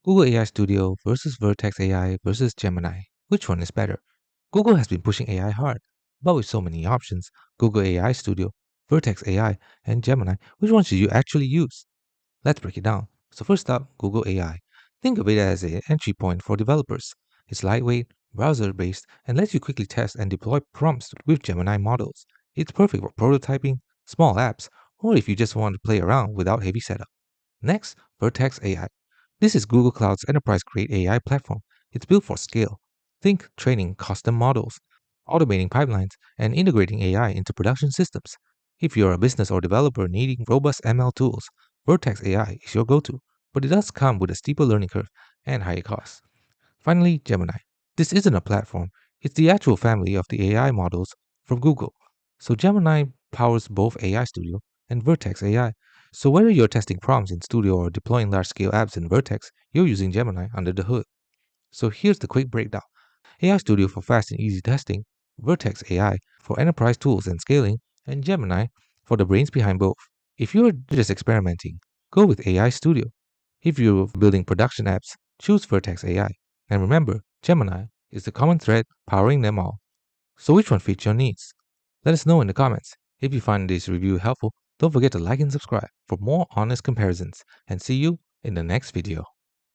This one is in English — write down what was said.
Google AI Studio versus Vertex AI versus Gemini. Which one is better? Google has been pushing AI hard, but with so many options, Google AI Studio, Vertex AI, and Gemini, which one should you actually use? Let's break it down. So first up, Google AI. Think of it as an entry point for developers. It's lightweight, browser-based, and lets you quickly test and deploy prompts with Gemini models. It's perfect for prototyping, small apps, or if you just want to play around without heavy setup. Next, Vertex AI. This is Google Cloud's enterprise-grade AI platform. It's built for scale. Think training custom models, automating pipelines, and integrating AI into production systems. If you're a business or developer needing robust ML tools, Vertex AI is your go-to, but it does come with a steeper learning curve and higher costs. Finally, Gemini. This isn't a platform, it's the actual family of the AI models from Google. So Gemini powers both AI Studio and Vertex AI. So whether you're testing prompts in Studio or deploying large-scale apps in Vertex, you're using Gemini under the hood. So here's the quick breakdown. AI Studio for fast and easy testing, Vertex AI for enterprise tools and scaling, and Gemini for the brains behind both. If you're just experimenting, go with AI Studio. If you're building production apps, choose Vertex AI. And remember, Gemini is the common thread powering them all. So which one fits your needs? Let us know in the comments. If you find this review helpful, don't forget to like and subscribe for more honest comparisons, and see you in the next video.